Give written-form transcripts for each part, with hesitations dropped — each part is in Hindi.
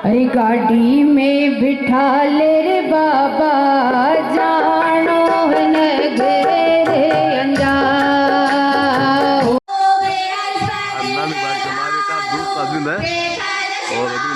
अरे गाड़ी में बिठा ले रे बाबा जानो न घेरे अंजाओ। नानी भाई हमारे का दूसरा दिन है और अभी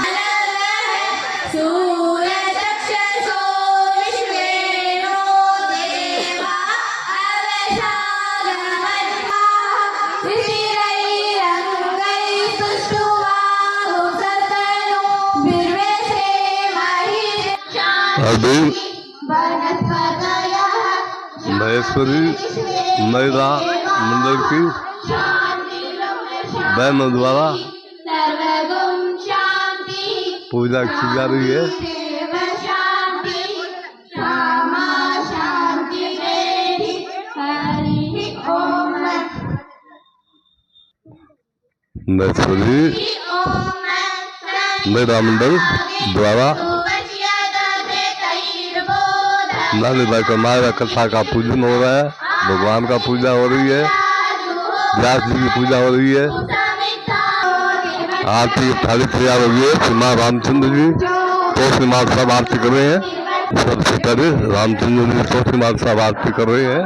महेश्वरी महिला मंडल की बहनों द्वारा पूजा की जा रही है। महेश्वरी महिला मंडल द्वारा नानी भाई का माया कथा का पूजन हो रहा है, भगवान का पूजा हो रही है, व्यास जी की पूजा हो रही है। आरती थाली तैयार हो गई है। श्री माँ रामचंद्र जी तो श्री माँ साहब आरती कर रहे हैं। सबसे पहले रामचंद्र जी तो श्री माँ साहब आरती कर रहे हैं।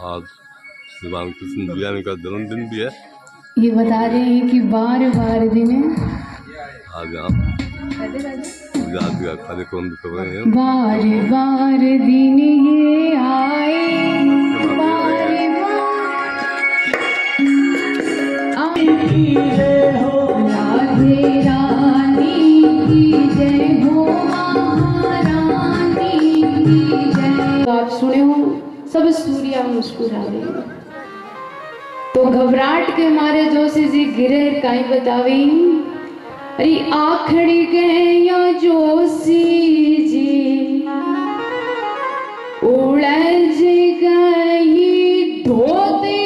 आज श्री रामकृष्ण बियानी का जन्मदिन भी है। ये बता रहे हैं कि बार बार दिन आज आप पूजा का कार्यक्रम भी कर रहे हैं। बार बार दिन ये आए, बार राधे रानी की जय हो, महारानी की जय। आप सुने हो सब सूर्या मुस्कुरा रहे हैं, तो घबराहट के मारे जोशी जी गिरे काई बतावी। अरे आखड़ी गया जोशी जी उलझ गई धोते।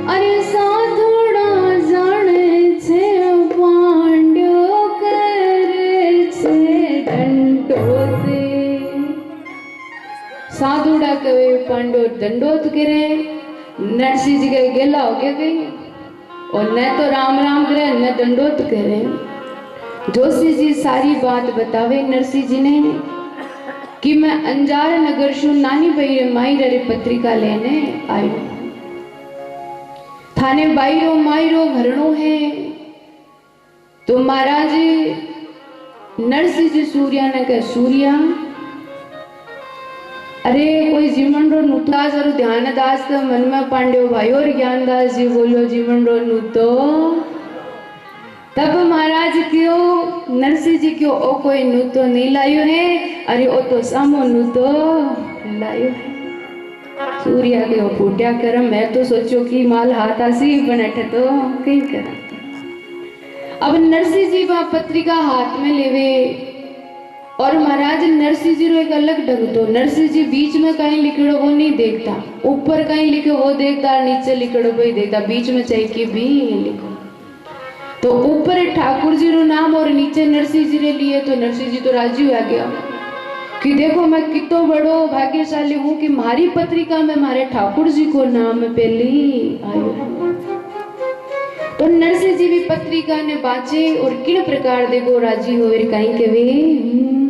अरे साधुड़ा जाने छे पांडो करे छे दंडोते। साधुड़ा कवे पांडो दंडोत करे। नरसिंह जी के गेला हो गया गई और न तो राम राम करे न दंडोत करे। जोशी जी सारी बात बतावे नरसिंह जी ने कि मैं अंजार नगर शू नानी भाई रे माई रे पत्रिका लेने आयो। थाने बाईरो माईरो घरणो है। तो महाराज नरसिंह जी सूर्या ने कहा सूर्या अरे कोई जीवन रो नुताज और ध्यान दास तो मन में पांड्यो भाई और ज्ञानदास जी बोलो जीवन रो नुतो तब महाराज क्यों नरसिंह जी क्यों ओ कोई नुतो नहीं लायो है अरे ओ तो सामो नुतो लायो है सूर्या के ओ फूटिया करम मैं तो सोचो कि माल हाथ आसी बनट तो कहीं करम अब नरसिंह जी वह पत्रिका हाथ में लेवे और महाराज नरसिंह जी रो एक अलग ढंग तो नरसिंह जी बीच में कहीं लिखड़ो वो नहीं देखता ऊपर कहीं लिखे वो देखता नीचे लिखड़ो वो ही देखता बीच में चाहिए कि भी लिखो तो ऊपर ठाकुर जी रो नाम और नीचे नरसिंह जी रे लिए तो नरसिंह जी तो राजी हो गया कि देखो मैं कितो बड़ो भाग्यशाली हूँ कि हमारी पत्रिका में हमारे ठाकुर जी को नाम पहली आयो तो नरसिंह जी भी पत्रिका ने बाचे और किन प्रकार देखो राजी हो कहीं के वे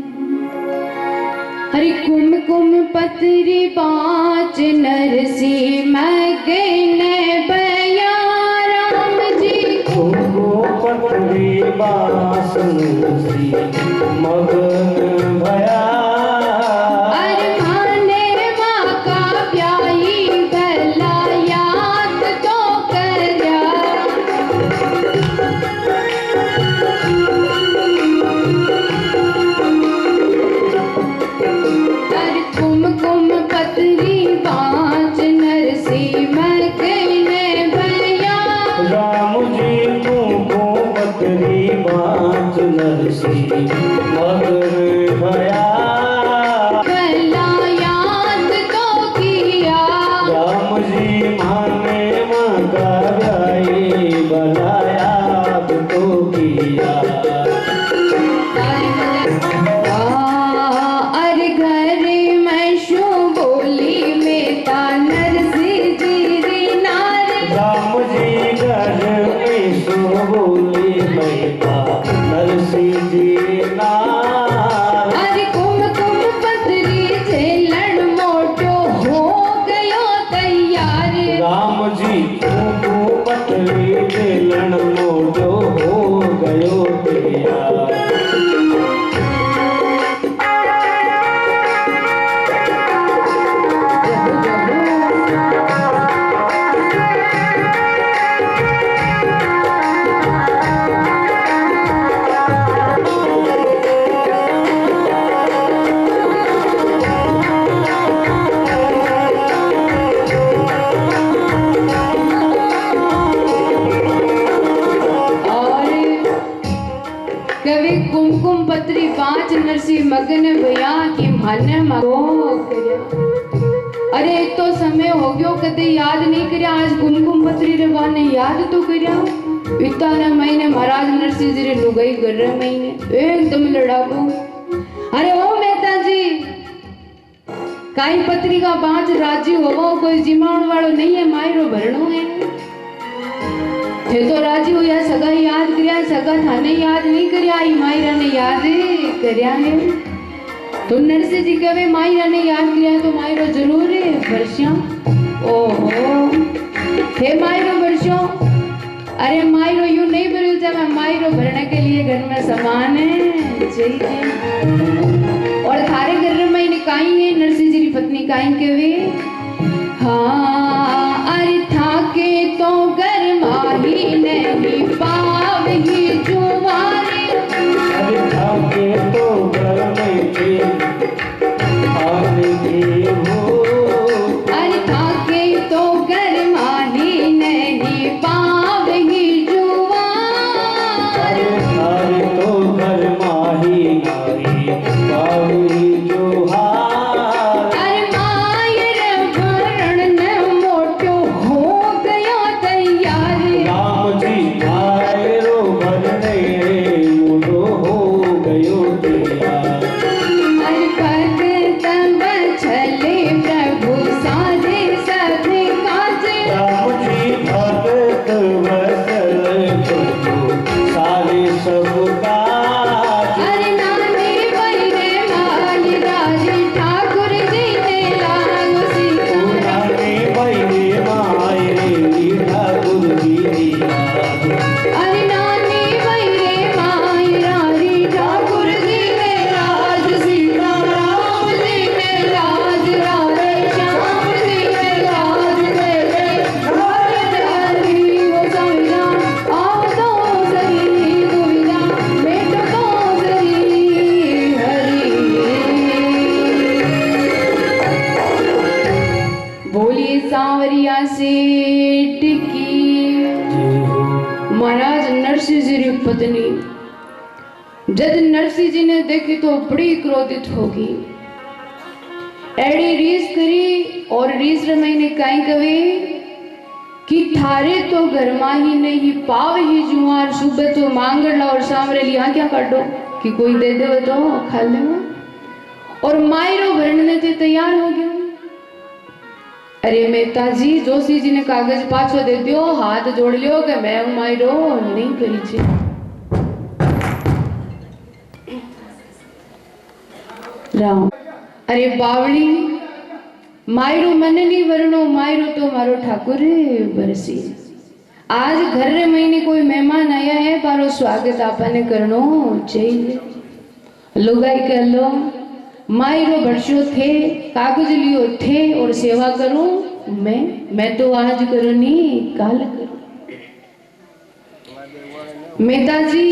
हरि कुम कुम पत्री बाच नरसी मगन बया राम जी कुम पत्री बाच नरसी मगन भया मगन भैया की माने मारो अरे एक तो समय हो गयो कदे याद नहीं करया आज कुमकुम पत्री रे बाने याद तो करया इतना ने महीने महाराज नरसिंह जी रे लुगाई कर रहे महीने एकदम लड़ाकू अरे ओ मेहता जी काई पत्रिका बांच राजी होवो कोई जिमाण वालो नहीं है मायरो भरणो है थे तो राजी हो या सगा याद करया सगा थाने याद नहीं करया ई मायरा ने याद करया है तो नरसिंह जी कहे मायरा ने याद किया तो मायरो जरूर है वर्षा ओहो हे मायरो वर्षो अरे मायरो यूं नहीं भरल जब मायरो भरने के लिए घर में सामान है चाहिए और थारे घर में इन्हें काई है नरसिंह जी की पत्नी काई के वे हाँ अरे थाके तो घर माही नहीं पावही जुवारे अरे थाके तो घर में के अरे थाके तो घर माही नहीं पावही जुवारे अरे तो घर माही नहीं पावही जुहार अरे मायर भरण न मोटो हो गयो तैयार राम जी मायरो भरने मोटो हो गयो तैयार अरे भगत बछले प्रभु साधे सभे काजे राम जी भगत वसल प्रभु सारे सब काज अरे नाने बहिरे माई राजी ठाकुर जी ने लागो सीता पुराने बहिरे माय रे ठाकुर जी अरे नाने बहिरे माई राजी ठाकुर जी ने राज सीता राम जी ने राज पत्नी जब नरसिंह जी ने देखी तो बड़ी क्रोधित होगी। एड़ी रीस करी और रीस रमाई ने काई कवे कि थारे तो घरमा ही नहीं पाव ही जुआर, सुबह तो मांगड़ ला और सामरे लिया क्या काटो कि कोई दे दे तो खा ले। और मायरो भरने से तैयार हो गया। अरे मेहता जी, जोशी जी ने कागज पाछो दे दियो, हाथ जोड़ लियो कि मैं मायरो नहीं करी छे। राम अरे बावली, मायरो मने नहीं वरनो, मायरो तो मारो ठाकुर बरसी। आज घर रे महीने कोई मेहमान आया है, बारो स्वागत आपने करनो चाहिए। लुगाई कह लो मायरो बरसो थे, कागज लियो थे और सेवा करूं मैं तो आज करूं नहीं काल करूं। मेहता जी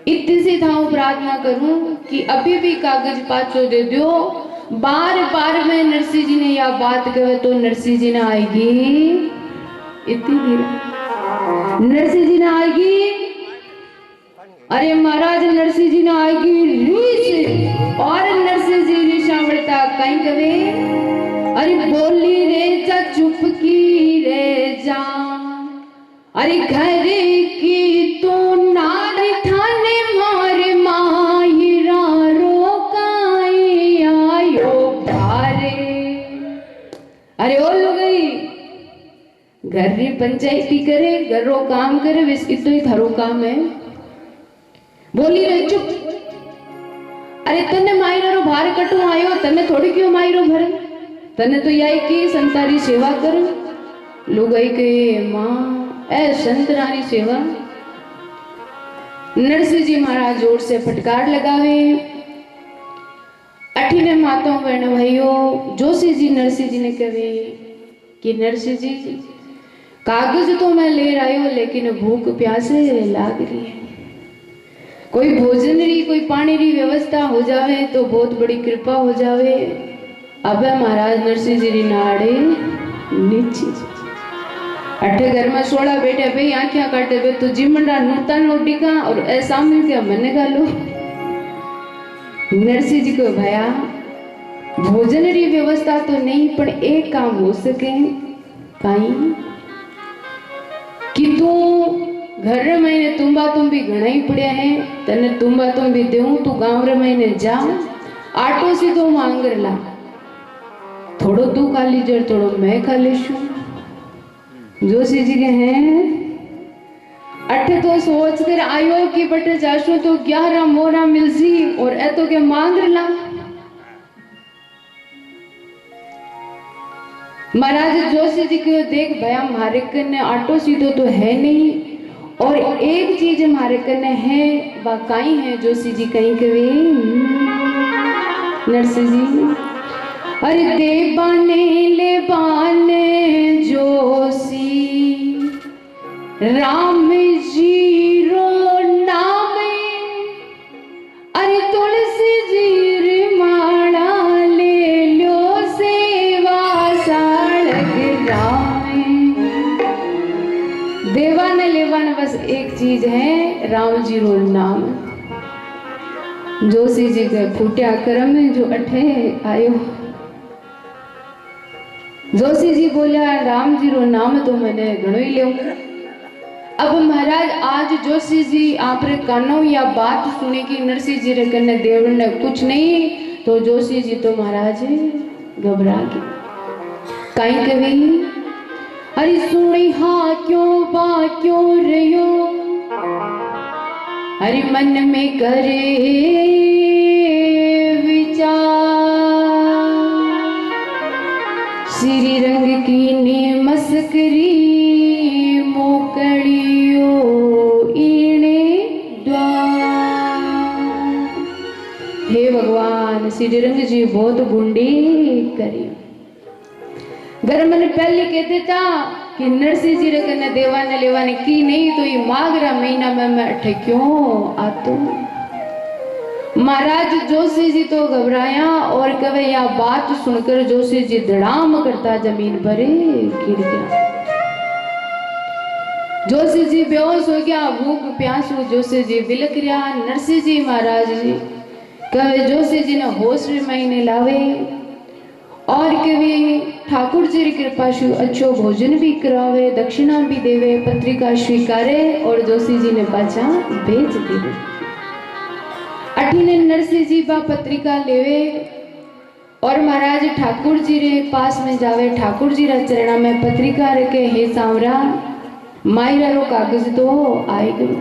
इतनी सी थाऊ प्रार्थना करूं कि अभी भी कागज पाछो दे दो। बार बार में नरसिंह जी ने यह बात कहे तो नरसिंह जी ने आएगी, इतनी धीरे नरसिंह जी ने आएगी। अरे महाराज नरसिंह जी ने आएगी रीस, और नरसिंह जी रीसा बढ़ता कहीं कवे अरे बोली रे जा चुप की रे जा, अरे घर की तो नारी थाने मारे माहिरा रोकाई आयो भारे। अरे ओ लो गई घर री पंचायती करे, घरो काम करे, विस इतो ही थारो काम है। बोली रे चुप, अरे तने मायरा रो भार कटू आयो, तने थोड़ी क्यों मायरो भरे, तने तो यही की संतारी सेवा कर। लुगाई के मां ए संतरानी सेवा। नरसिंह जी महाराज जोर से फटकार लगावे। अठीने माताओं बहन भाइयों, जोशी जी नरसिंह जी ने कहे कि नरसिंह जी कागज तो मैं ले आयो, लेकिन भूख प्यासे लाग रही है, कोई भोजन री कोई पानी री व्यवस्था हो जावे तो बहुत बड़ी कृपा हो जावे। अब महाराज नरसिंह जी री नाड़े नीचे अठे घर में 16 बैठे भाई आंखियां काटे बे तो जिमंडा नूता नोटी का और ऐसा मिल के मने गालो। नरसिंह जी को भया भोजन री व्यवस्था तो नहीं, पर एक काम हो सके काई कि तू घर रे महीने तुम्बा तुम भी घना ही पड़िया है, तने तुम्बा तुम भी देऊं, तू गांव रे महीने जा आटो सीधो मांग ला, थोड़ो तू खा लीजर थोड़ो मैं खा लेशू। जोशी जी के हैं अठे तो सोच कर आयो कि बटे जाशो तो 11 मोरा मिलसी और ए तो के मांग ला। महाराज जोशी जी को देख भया मारे कने आटो सीधो तो है नहीं, और एक चीज हमारे कने है वह काई है। जोशी जी कहीं कवे नरसिंह जी अरे दे बाने ले बाने जोशी राम जी रो नाम, अरे तुलसी जी रे माड़ा ले लो सेवा साड़क राम। देवाने लेवाने बस एक चीज है, राम जी रो नाम। जोशी जी के फूटिया करम में जो अठे आयो। जोशी जी बोला राम जी रो नाम तो मैंने घणो ही लियो। अब महाराज आज जोशी जी आप रे कानो या बात सुने की नरसिंह जी रे कने देवड़ ने कुछ नहीं, तो जोशी जी तो महाराज घबरा गए। काई कभी अरे सुनी हा क्यों बा क्यों रहो, हरि मन में करे विचार, श्री रंग की ने मस्करी मोकड़ियो इने द्वार। हे भगवान श्री रंग जी बहुत गुंडी करी। घर मैंने पहले कहते था कि नरसिंह जी रे कने देवाने लेवाने की नहीं, तो ये माघरा महीना में मैं अठे क्यों आतो। महाराज जोशी जी तो घबराया और कवे या बात सुनकर जोशी जी धड़ाम करता जमीन पर गिर गया। जोशी जी बेहोश हो गया, भूख प्यासू जोशी जी बिलक रहा। नरसिंह जी महाराज जी कहे जोशी जी ने होश महीने लावे और कभी ठाकुर जी की कृपा से अच्छो भोजन भी करावे, दक्षिणा भी देवे, पत्रिका स्वीकारे और जोशी जी ने पाछा भेज देवे। अठीने नरसिंह जी बा पत्रिका लेवे और महाराज ठाकुर जी रे पास में जावे। ठाकुर जी रा चरणा में पत्रिका रखे, हे सांवरा मायरा रो कागज तो आए गयो,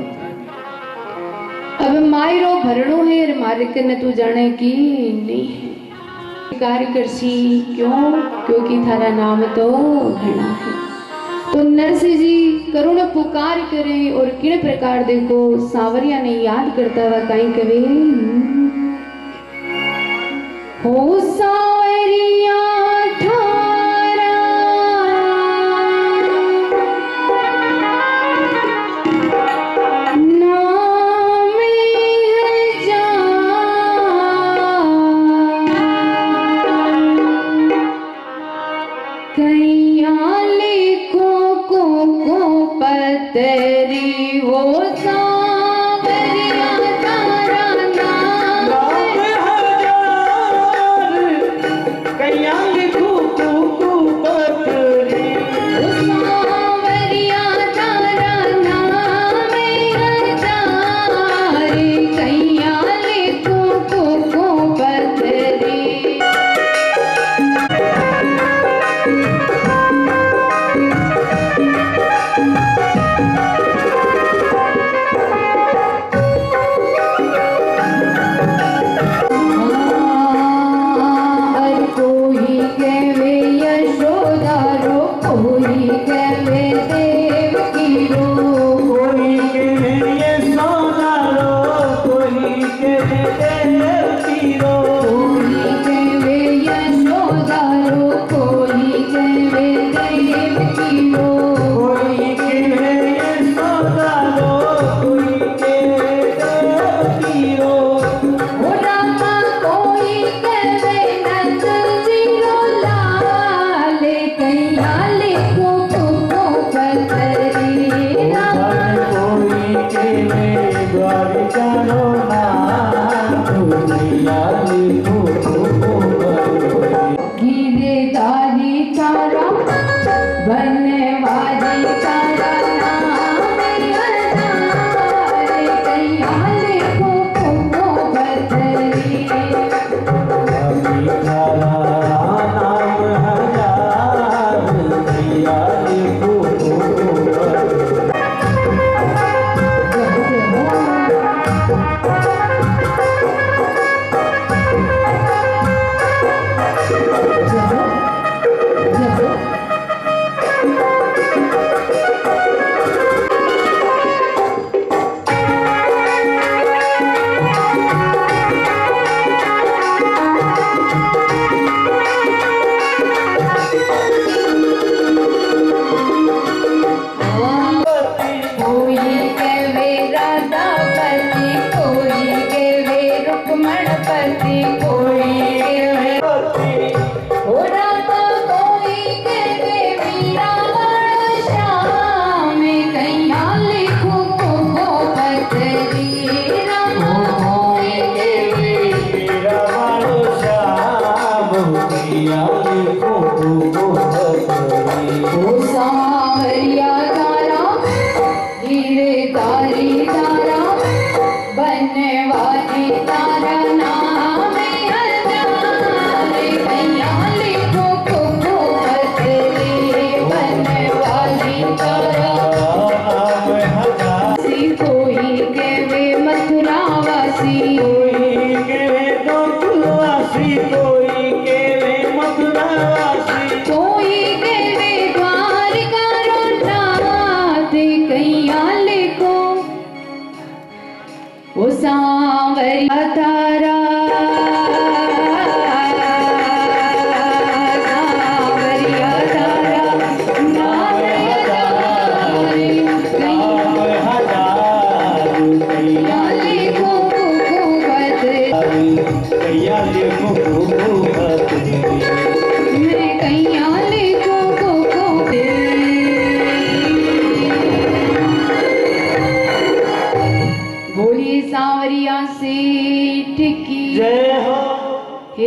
अब मायरो भरणो है रे मारे कने तू जाने की नहीं कार्य करसी क्यों, क्योंकि थारा नाम तो घना है। तो नरसिंह जी करुण पुकार करे और किन प्रकार देखो सांवरिया ने याद करता हुआ कहीं कवे, हो सांवरिया तेरी वो सांवरिया तारा नाम हजार कैया लिखू तू पत्री, सांवरिया तारा नाम हजार कैया लिखू पत्री।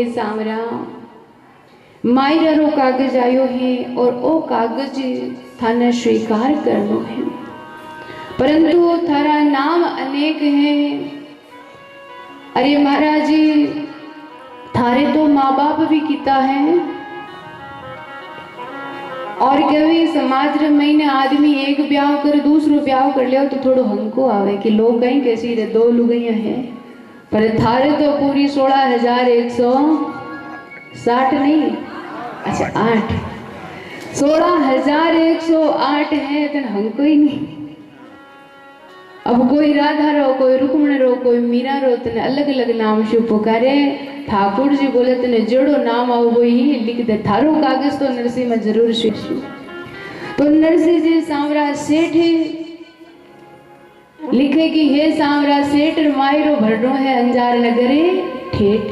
हे सांवरा मायरा रो कागज आयो है और ओ कागज थाने स्वीकार करनो है, परंतु थारा नाम अनेक है। अरे महाराज जी थारे तो माँ बाप भी किता है और कभी समाज रे महीने आदमी एक ब्याह कर दूसरो ब्याह कर ले तो थोड़ो हमको आवे कि लोग कहीं कैसी रे दो लुगाइयां हैं, पर थारे तो पूरी 16,160 नहीं, अच्छा 8 16,108 है तो हमको ही नहीं। अब कोई राधा रो, कोई रुक्मण रो, कोई मीरा रो, तने अलग अलग नाम से पुकारे। ठाकुर जी बोले तने जेड़ो नाम आओ वो ही लिख दे, थारो कागज तो नरसिंह में जरूर शेषू। तो नरसिंह जी सांवरा सेठ लिखे कि हे सांवरा सेठ मायरो भरनो है अंजार नगरे ठेठ,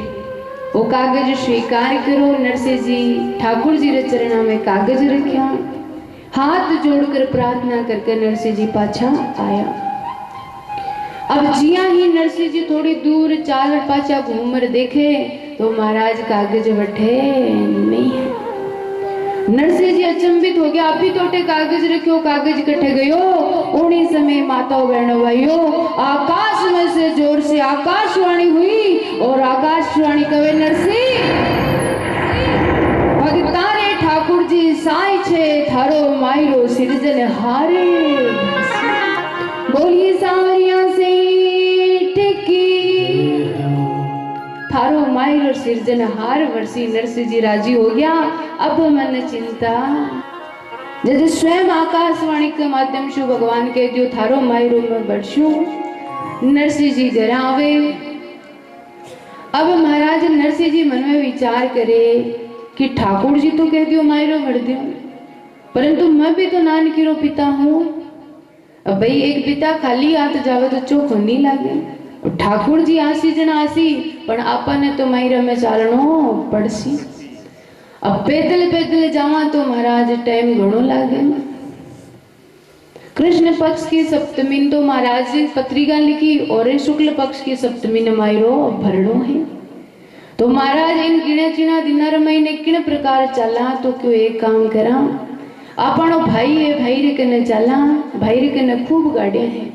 वो कागज स्वीकार करो। नरसिंह जी ठाकुर जी रे चरणा में कागज रखा, हाथ जोड़कर प्रार्थना करके नरसिंह जी पाछा आया। अब जिया ही नरसिंह जी थोड़ी दूर चाल पाछा घूमर देखे तो महाराज कागज बैठे नहीं है। नरसिंह जी अचंभित हो गया, अभी तोटे कागज रखियो, कागज कटे गयो। उन्हीं समय माताओं बहनों भाइयों आकाश में से जोर से आकाशवाणी हुई और आकाशवाणी कवे नरसिंह भगतारे ठाकुर जी साई छे थारो मायरो सिरजन हारे। बोलिए सांवरिया सेठ की थारो मायरो सिरजन हार वर्षी। नरसिंह जी राजी हो गया, अब मन चिंता जब स्वयं आकाशवाणी के माध्यम से भगवान के दियो थारो मायरो में बढ़शू। नरसिंह जी घर आवे। अब महाराज नरसिंह जी मन में विचार करे कि ठाकुर जी तो कह दियो मायरो भर दियो, परंतु मैं भी तो नानकी रो पिता हूँ। अब भाई एक पिता खाली हाथ जावे तो चोखो नहीं लागे। ठाकुर जी आसी जन आसी पण आपने तो मायरा में चालनो पड़सी। अब पैदल पैदल जावा तो महाराज टाइम घणो लागे। कृष्ण पक्ष की सप्तमी तो महाराज जी पत्रिका लिखी और शुक्ल पक्ष की सप्तमी ने मायरो भरणो है। तो महाराज इन गिने चिना दिनार महीने किन प्रकार चला तो क्यों एक काम करा, आपनो भाई है भाई रे कने चला, भाई रे कने खूब गाड़ियां है।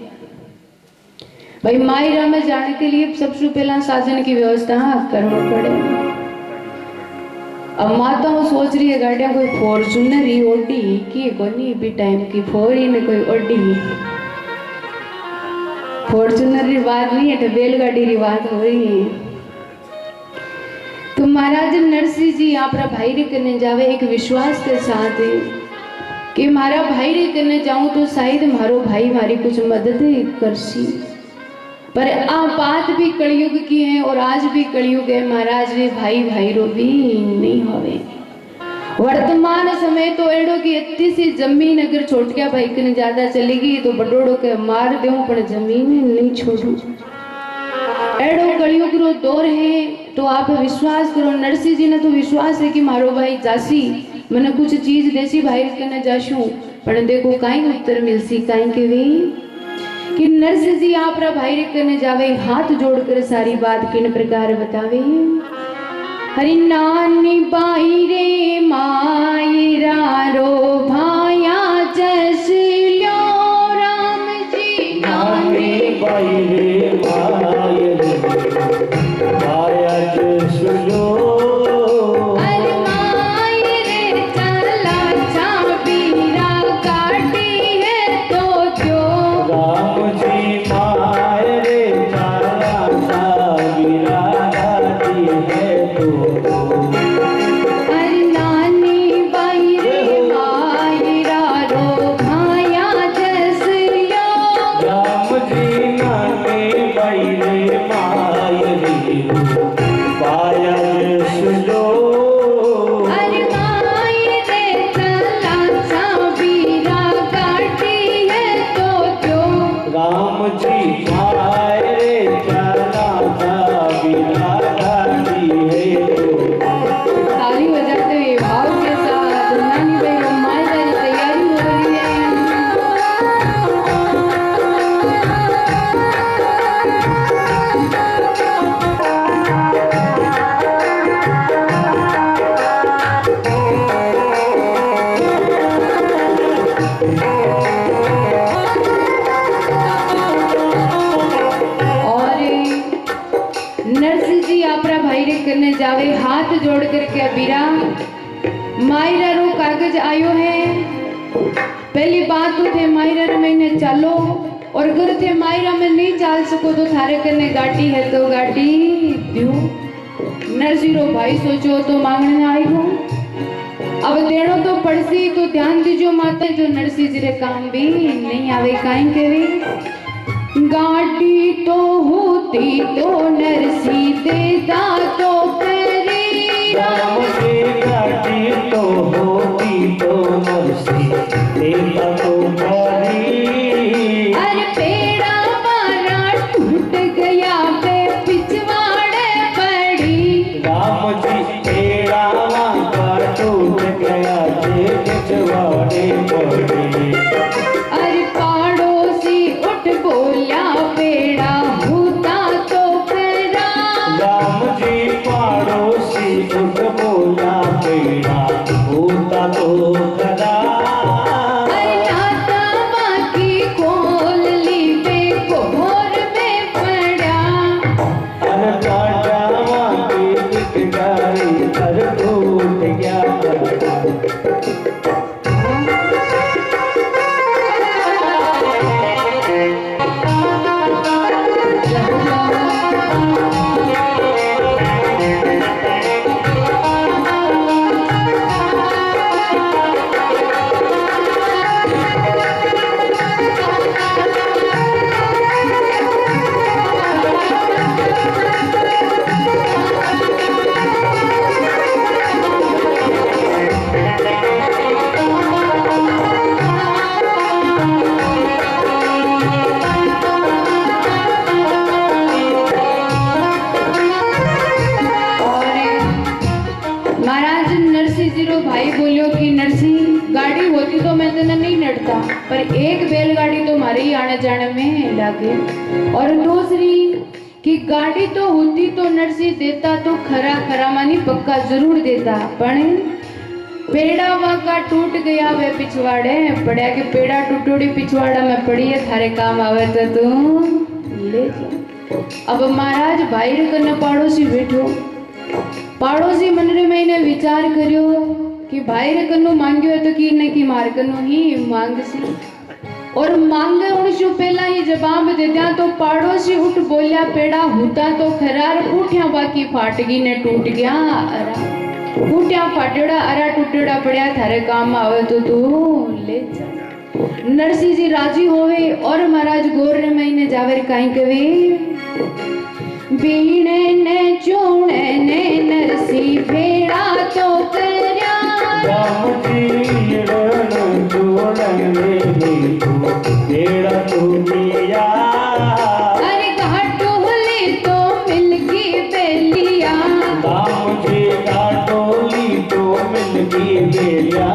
भाई मायरा में जाने के लिए सबसे पहला साधन की व्यवस्था करना पड़े। अब माताओं सोच रही है गाड़ियां कोई फॉर्चूनर ही ओडी की कोनी भी टाइम की फोरी ने कोई ओडी फॉर्चूनर की बात नहीं है, बैलगाड़ी की बात हो रही है। तो महाराज नरसिंह जी यहाँ पर भाई रे करने जावे एक विश्वास के साथ कि मारा भाई रे करने जाऊं तो शायद मारो भाई मारी कुछ मदद करसी। पर आ बात भी कलयुग की है और आज भी कलयुग है महाराज रे भाई भाई रो भी नहीं होवे। वर्तमान समय तो एडो की इतनी सी जमीन अगर छोटकिया भाई कने ज्यादा चलेगी तो बडोड़ो के मार देऊं पर जमीन नहीं छोड़ू। एडो कलयुग रो दौर है तो आप विश्वास करो। नरसिंह जी ने तो विश्वास है कि मारो भाई जासी मैंने कुछ चीज देसी भाई कने जाशू, पर देखो काई उत्तर मिलसी काई के वे कि नरसिंह जी आप रा भाई कने जावे हाथ जोड़कर सारी बात किन प्रकार बतावे। हरि नानी बाई रे मायरा रो भाया जस लो राम जी। नानी बाई रे माया जस लो जावे हाथ जोड़ करके बीरा मायरा रो कागज आयो है। पहली बात तो थे मायरा रे महीने चलो और अगर थे मायरा में नहीं चाल सको तो थारे कने गाड़ी है तो गाड़ी दियो। नरसिंह भाई सोचो तो मांगने आई हो अब देनो तो पड़सी तो ध्यान दीजो माता जो नरसिंह जी रे काम भी नहीं आवे काई के भी गाड़ी तो होती तो नरसिंह देता तो करी राम की गाड़ी तो होती तो नरसिंह देता तो करी। अरे पेड़ा मारा टूट गया बे पिछवाड़े पड़ी राम जी पेड़ा मारा टूट गया जे पिछवाड़े पड़ी। अरे पड़ोसी उठ बोला पेड़ा होता तो करा। राम जी पड़ोसी उठ बोला पेड़ा होता तो करा। अरे नाता बाकी खोल ली बे कोहर में पड़ा। अरे काटा माटी बिक गई अरे टूट गया महाराज नरसिंह जी रो भाई बोलियो कि नरसिंह गाड़ी होती तो मैं तेने नहीं नड़ता पर एक बैलगाड़ी तो मारे ही आने जाने में लागे और दूसरी कि गाड़ी तो होती तो नरसिंह देता तो खरा खरा मानी पक्का जरूर देता पण पेड़ा वाका टूट गया वे पिछवाड़े पड़ा के पेड़ा टूटोड़ी पिछवाड़ा में पड़ी है थारे काम आवे तो तू ले जा। अब महाराज भाई रे कने पड़ोसी बैठो पड़ोसी मन रे मैंने विचार करियो कि भाई रे कन्नो मांगियो है तो कि न कि मार कन्नो ही मांग सी और मांगे उनसु पहला ही जवाब दे दिया तो पड़ोसी उठ बोलिया पेड़ा होता तो खरार उठ्या बाकी फाटगी ने टूट गया अरा उठ्या फाटेड़ा अरा टूटेड़ा पड़या थारे काम आवे तो तू ले जा। नरसिंह जी राजी होवे और महाराज गोर रे महीने जावे काई कवे बीणे ने चूणे ने नरसिंह भेड़ा तो करया। राम जी रण जोड़न ले भेड़ा तो लिया। अरे घाटोली तो मिलगी बेलिया। राम जी घाटोली तो मिलगी बेलिया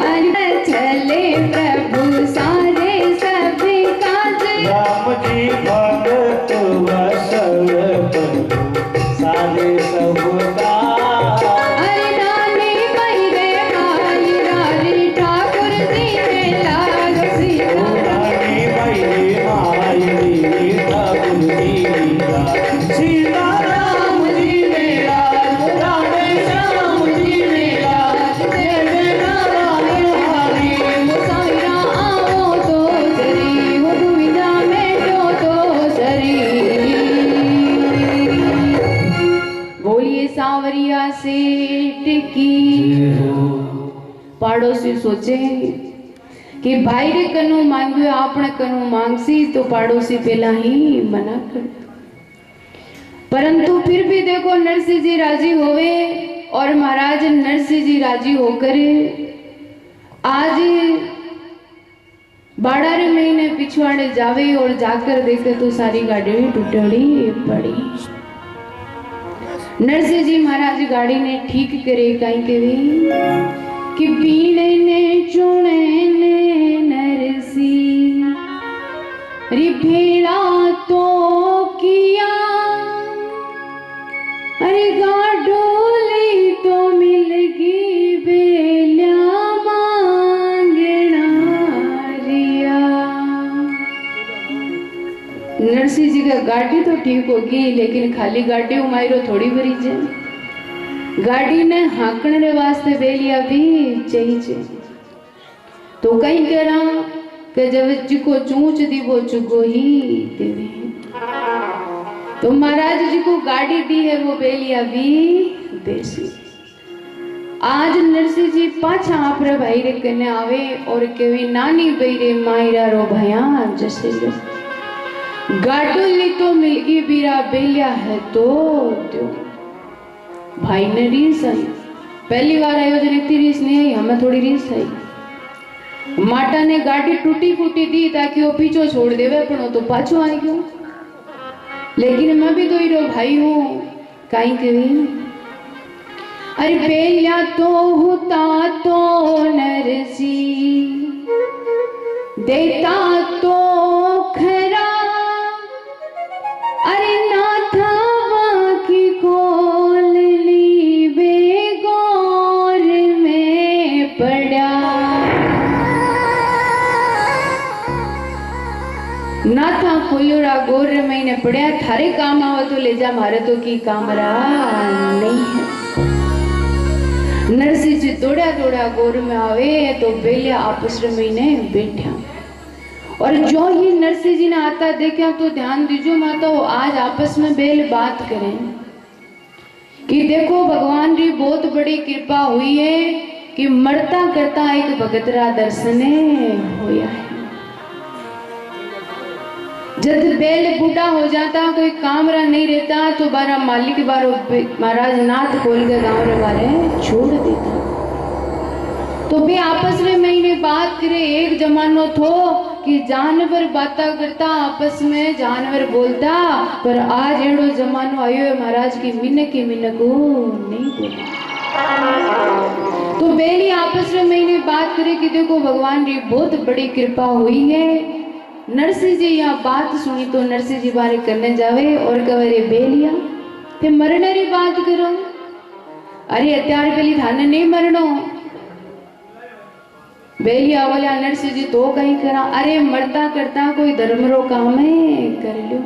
अरे चले प्रभु सारे सभी काज। राम जी भगत वसल सारे सब का। अरे नानी मैरे माई रानी ठाकुर जी मेला सीता। रानी मैरे माई ठाकुर जी मेला सीता राम जी मेला राधे श्याम जी मेला जय नारायण हरि। मुसाइरा आओ तो सरी वो दुविधा मेटो तो सरी। बोलिए सांवरिया सेठ की। पड़ोसी सोचे कि भाई रे कनु मांगियो आपने कनु मांगसी तो पड़ोसी पहला ही मना कर परंतु फिर भी देखो नरसिंह जी राजी होवे और महाराज नरसिंह जी राजी होकर आज बाड़ारे महीने पिछवाड़े जावे और जाकर देखे तो सारी गाड़ी टूटड़ी पड़ी। नरसिंह जी महाराज गाड़ी ने ठीक करे काई के कि बीणे ने चुने ने नरसिंह री भेड़ा तो किया। अरे गाडोली तो मिलगी बेल्या मांगना रिया। नरसिंह जी का गाड़ी तो ठीक होगी, लेकिन खाली गाड़ी उमायरो थोड़ी भरी जे। गाड़ी ने हाकने रे वास्ते बेलिया भी चाहिए। तो कहीं कह रहा कि जब जिको चूंच दी वो चुगो ही देवे। तो महाराज जी को गाड़ी दी है वो बेलिया भी देसी। आज नरसिंह जी पाछा आपरे भाई रे कने आवे और केवी नानी बईरे मायरा रो भया जैसे लो गाडुली तो मिलगी बीरा बेलिया है तो दो। भाई ने रीस आई, पहली बार आयो जन इतनी रीस नहीं आई, हमें थोड़ी रीस आई। माता ने गाड़ी टूटी फूटी दी ताकि वो पीछो छोड़ देवे, पर वो तो पाछो आई क्यों। लेकिन मैं भी तो हीरो भाई हूँ, कहीं कहीं अरे बेलिया तो होता तो नरसी देता तो खरा, अरे नाथा की खोल ली बेगौर में पड़ा। नाथा खोलूरा गोर महीने पड़ा, थारे काम आवा तो ले जा, मारे तो की कामरा नहीं है। नरसिंह जी दौड़ा दौड़ा गोर में आवे तो बेलिया आपस में बैठा। और जो ही नरसिंह जी ने आता देखा तो ध्यान दीजो माता, वो आज आपस में बेल बात करें कि देखो भगवान की बहुत बड़ी कृपा हुई है कि मरता करता एक भगतरा दर्शन होया है। जब बेल बूढ़ा हो जाता, कोई कामरा नहीं रहता, तो बारा मालिक बारो महाराज नाथ खोल के गांव रे बारे छोड़ देता। तो भी आपस में महीने बात करे। एक जमानो थो कि जानवर बाता करता आपस में, जानवर बोलता, पर आज एड़ो जमानो आयो है महाराज की मिनक को नहीं बोला। तो बेली आपस में महीने बात करे कि देखो भगवान की बहुत बड़ी कृपा हुई है। नरसिंह जी यहाँ बात सुनी तो नरसिंह जी बारे करने जावे और कहे रे बेलिया ते मरने री बात करो। अरे अत्यार पहली थाने नहीं मरनो। बेलिया बोला नरसिंह जी तो कहीं करा, अरे मरता करता कोई धर्म रो काम है कर लो।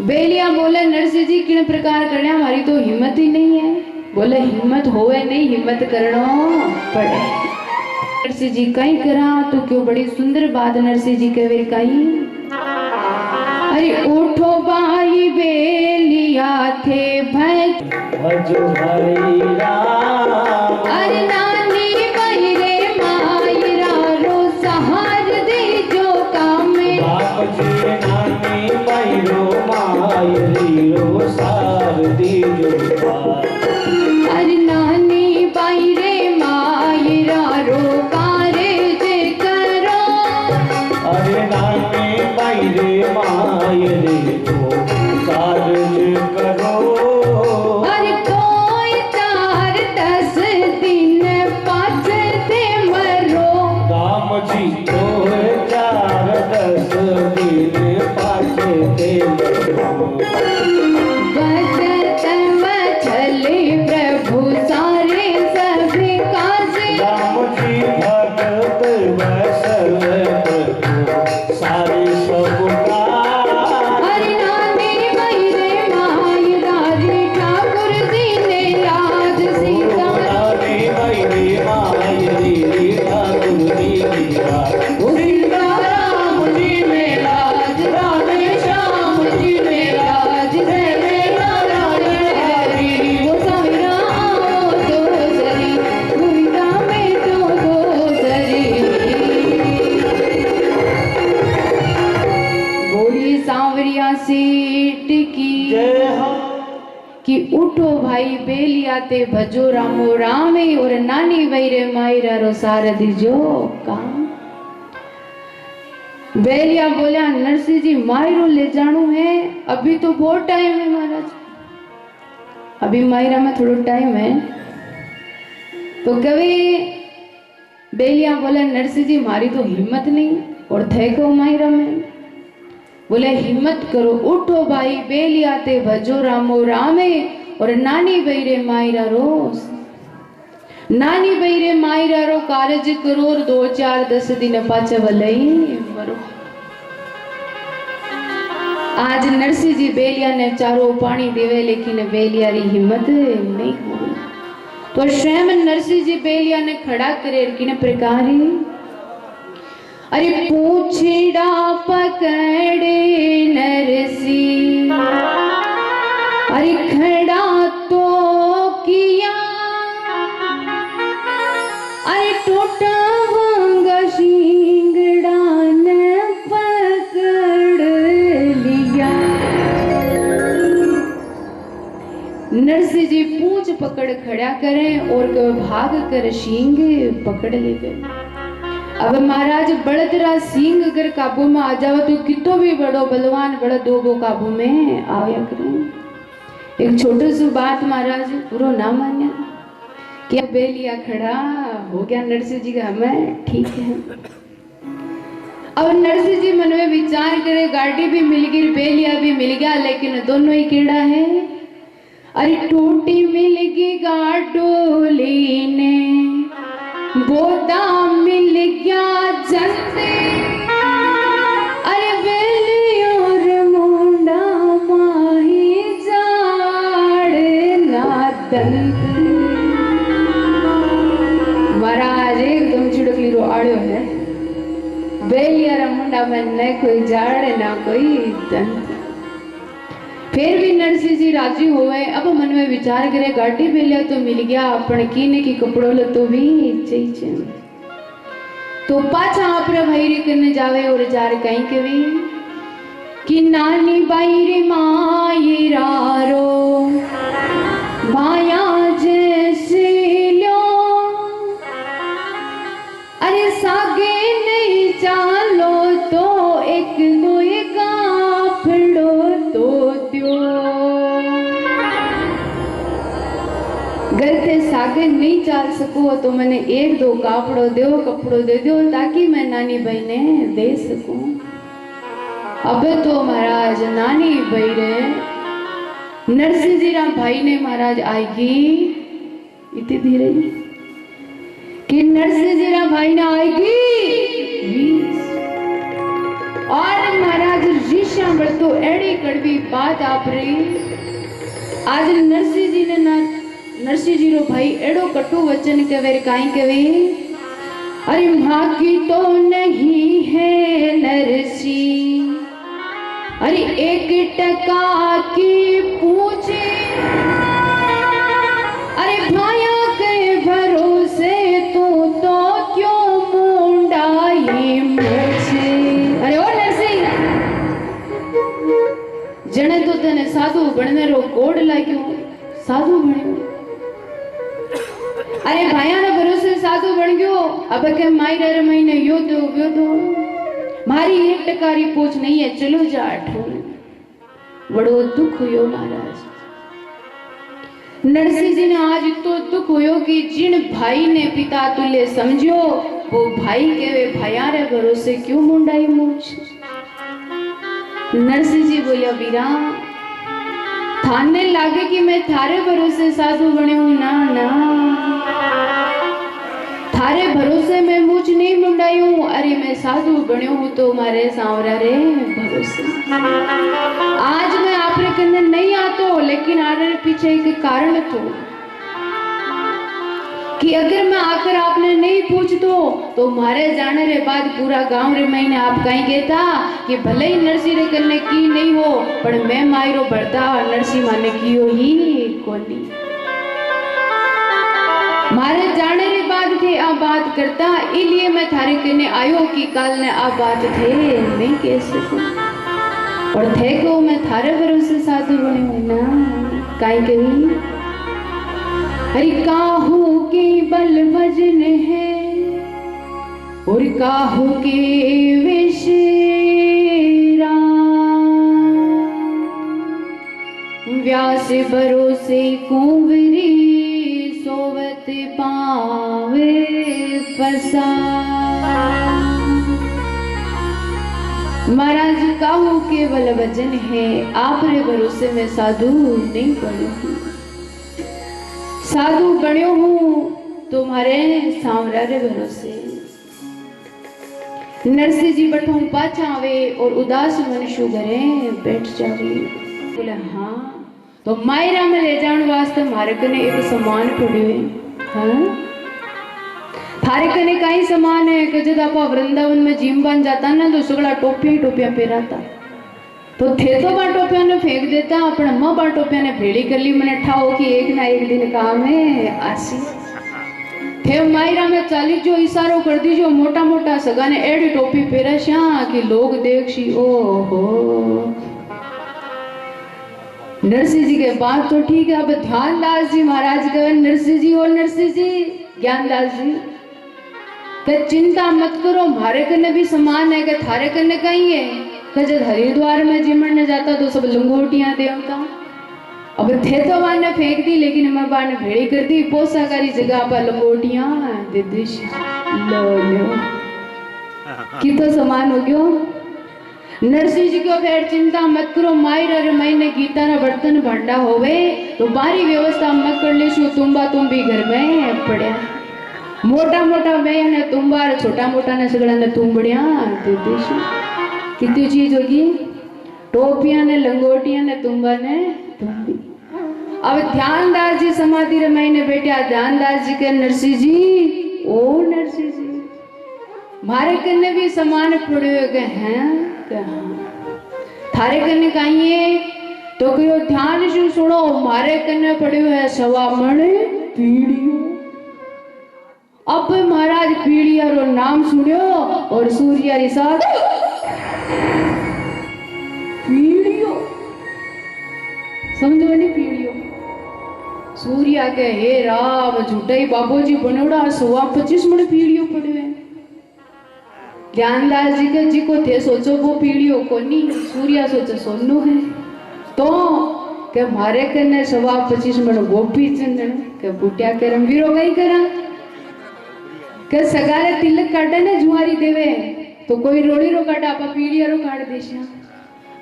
बेलिया बोले नरसिंह जी किन प्रकार करने, हमारी तो हिम्मत ही नहीं है। बोले हिम्मत होवे नहीं, हिम्मत करनो पड़े। नरसिंह जी कहीं करा तो क्यों बड़ी सुंदर बात नरसिंह जी कहे कहीं। अरे उठो भाई बेलिया थे भज भाई राम। अरे नानी बहिरे मायरा रो सहार दे जो काम बाप जी नानी बहिरो मायरी रो सार दी जो काम। अरे नानी बहिरे मायरा रो कारज करो। अरे नानी बहिरे मायरी रो कारज करो। अरे कोई 4-10 दिन पाछते मरो। राम जी तो 4-10 दिन पाछते मरो। बजत मछली प्रभु सारे सभी काज। राम जी भगत वैसल प्रभु सारे सब काज। अरे नानी बहिरे मायरा रे ठाकुर जी ने लाज सीता। नानी बहिरे मायरी ठाकुर जी की लाज। सीता राम जी में लाज, राधे श्याम जी में लाज। जय जय नारायण हरि वो समीरा आओ तो सरी, दुविधा में तो सरी। बोली सांवरिया सेठ की जय हो। कि उठो भाई बेलिया ते भजो रामो रामे, और नानी वैरे मायरा रो सार दीजो काम। बेलिया बोला नरसिंह जी मायरो ले जानो है, अभी तो बहुत टाइम है महाराज, अभी मायरा में थोड़ा टाइम है। तो कभी बेलिया बोला नरसिंह जी मारी तो हिम्मत नहीं और थे को मायरा में। बोले हिम्मत करो, उठो भाई बेलिया ते भजो रामो रामे, और नानी बहिरे मायरा रो, नानी बहिरे मायरा रो कारज करो, और 2-4-10 दिन पाछे भले मरो। आज नरसिंह जी बेलिया ने चारों पानी देवे लेकिन बेलिया री हिम्मत नहीं हुई। तो स्वयं नरसिंह जी बेलिया ने खड़ा करे किन प्रकार अरे पूछड़ा पकड़े नरसिंह अरे खड़ा तो किया अरे टोटा होगा शिंगड़ा ने पकड़ लिया। नरसिंह जी पूंछ पकड़ खड़ा करें और भाग कर सींग पकड़ ले गए। अब महाराज बड़दरा सिंह अगर काबू में आ जाओ तो कितो भी बड़ो बलवान बड़ा दो वो काबू में आया करें। एक छोटी सी बात महाराज पूरा ना मान्या क्या बेलिया खड़ा हो गया नरसिंह जी का हमें ठीक है। अब नरसिंह जी मन में विचार करे गाड़ी भी मिल गई बेलिया भी मिल गया लेकिन दोनों ही कीड़ा है। अरे टूटी मिल गई गाडोली ने बोदा मिल गया जंते अरे बेली और मुंडा माही जाड़ ना दंत। महाराज एकदम चिड़कली रो आड़ो है बेलिया रा मुंडा में न कोई जाड़ ना कोई दंत। फिर भी नरसिंह जी राजी होवे। अब मन में विचार करे गाड़ी बेलिया तो मिल गया अपन कीने की कपड़ो लो तो भी चाहिए। तो पाछा आपरे भाईरे करने जावे और जार कहीं के भी कि नानी बाईरे माई रारो माया जैसे लो अरे सागे नहीं चालो तो एक दो काफड़ो तो द्यो। गलते सागे नहीं चाल सको तो मैंने एक दो कापड़ो दे दो ताकि मैं नानी बहने दे सकूं। अब तो महाराज नानी बहरे नरसिंह जी राम भाई ने महाराज आएगी इतनी धीरे कि नरसिंह जी राम भाई ने आएगी और महाराज ऋषा बढ़ तो एड़ी कड़वी बात आप रही। आज नरसिंह जी ने नरसिंह जी रो भाई एड़ो कटु वचन कवे काई कवे अरे मां की तो नहीं है नरसिंह अरे एक टका की पूछे अरे भाया के भरोसे तू तो क्यों मुंडाई मुझे। अरे ओ नरसिंह जने तो तने साधु बनने रो कोड लाग्यो साधु बन्यो। अरे भाया ने भरोसे साधु बन गयो अब के माई रे महीने यो दो मारी एक टकारी पूछ नहीं है चलो जा अठो। बड़ो दुख हुयो महाराज नरसिंह जी ने आज तो दुख हुयो कि जिन भाई ने पिता तुल्य समझो वो भाई केवे भाया रे भरोसे क्यों मुंडाई मूछ। नरसिंह जी बोलिया वीरा थाने लागे कि मैं थारे भरोसे साधु बने हूं ना ना थारे भरोसे मैं मुझ नहीं मुंडाई हूं। अरे मैं साधु बने हूं तो मारे सांवरा रे भरोसे। आज मैं आपरे करने नहीं आतो लेकिन आरे पीछे एक कारण तो कि अगर मैं आकर आपने नहीं पूछ तो मारे जाने रे बाद पूरा गांव रे मैंने आप कहीं कहता कि भले ही नरसिंह रे करने की नहीं हो पर मैं मायरो बढ़ता नरसिंह माने कियो ही कोनी। मारे जाने रे बाद थे आ बात करता इसलिए मैं थारे कहने आयो कि कल ने आ बात थे नहीं कह सकूं और थे को मैं थारे भरोसे साधु बने हूं ना काई कही। अरे काहू के बल वजन है और काहू के विशेरा व्यास भरोसे कुंवरी सोवत पावे फसा। महाराज काहू के बल वजन है आप रे भरोसे में साधु नहीं बनो हूं। साधु बन्यो हूं तुम्हारे सांवरा रे भरोसे। नरसिंह जी बठों पाछा आवे और उदास मन शू करे बैठ जावे। बोले हाँ तो मायरा में ले जाने वास्ते मारे कने एक सामान पड़ियो है। हाँ थारे कने कई सामान है कि जब आप वृंदावन में जिम बन जाता ना तो सगला टोपियां टोपियां पहराता तो थे तो बा टोपियां ने फेंक देता अपने माँ बा टोपियां ने भेड़ी कर ली मैंने ठाओ कि एक ना एक दिन काम है आसी थे मायरा में चाली जो इशारो कर दी जो मोटा मोटा सगा ने एड़ी टोपी पहरा श्या कि लोग देख सी ओहो। नरसिंह जी के बात तो ठीक है। अब ध्यानदास जी महाराज कहे नरसिंह जी और नरसिंह जी ज्ञानदास जी कि चिंता मत करो मारे कने भी समान है कि थारे कने कहीं है कि जब हरिद्वार में जिमन ने जाता तो सब लंगोटियां देवता अब थे तो बाने फेंक दी लेकिन मैं बाने भेड़ी कर दी पोसाकारी जगह पर लंगोटियां दे दिश लो लो कि तो समान हो गयो। नरसिंह जी को फिर चिंता मत करो मायरा महीने गीता रा बर्तन भांडा होवे तो बारी व्यवस्था मैं कर लेशु तुम्बा तुम भी घर में पड़या मोटा मोटा मैं ने तुम्बा छोटा मोटा ने सगड़ा ने तुम्बड़िया दे देशु कितनी चीज होगी टोपियां ने लंगोटियां ने तुम्बा ने तुम्बी। अब ध्यानदास जी समाधि रे महीने बैठा ध्यानदास जी के नरसिंह जी ओ नरसिंह जी मारे कन्ने भी समान पड़े गए हैं थारे कन्ने कहीं है तो कहो ध्यान से सुनो मारे कन्ने पड़े है सवा मण पीड़ियों। अब महाराज पीड़िया रो नाम सुनियो और सूर्या री साथ पीड़ियों समझो नहीं पीड़ियों सूर्या के हे राम झूठाई बाबूजी बनोड़ा 125 मण पीड़ियों पड़े हैं। ज्ञानदास जी के जी को थे सोचो वो पीड़ियों को नहीं सूर्या सोचो सोनू है तो के मारे कने 125 मण गोपी चंदन के बुटिया के रंगीरो गई करा के सगारे तिलक काटे ने जुआरी देवे तो कोई रोड़ी रो काटा आपा पीड़िया रो काट देशा।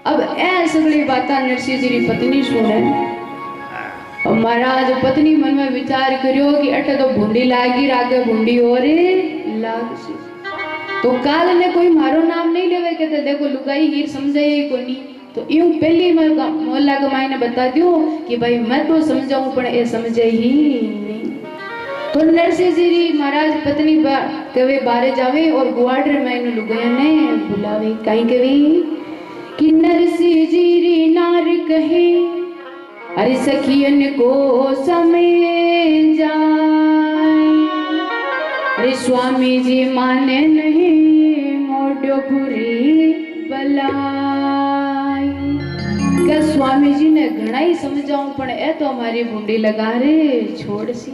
अब ए सगली बाता नरसिंह जी री पत्नी सुने और महाराज पत्नी मन में विचार करियो कि अटे तो भूंडी लागी रागे भूंडी और लागसी तो काल ने कोई मारो नाम नहीं लेवे कहते देखो लुगाई हीर समझाई को नहीं तो यूं पहली मैं मोहल्ला के मायने बता दियो कि भाई मैं तो समझाऊं पर ए समझे ही नहीं। तो नरसिंह जी री महाराज पत्नी कवे बारे जावे और गुआड़ मैंने लुगाया ने बुलावे कहीं कभी कि नरसिंह जी री नार कहे अरे सखियन को समय जाए अरे स्वामी जी माने नहीं मोड़ो बुरी बलाई के स्वामी जी ने घना ही समझाऊं पण ए तो हमारी बूंदी लगा रे छोड़ सी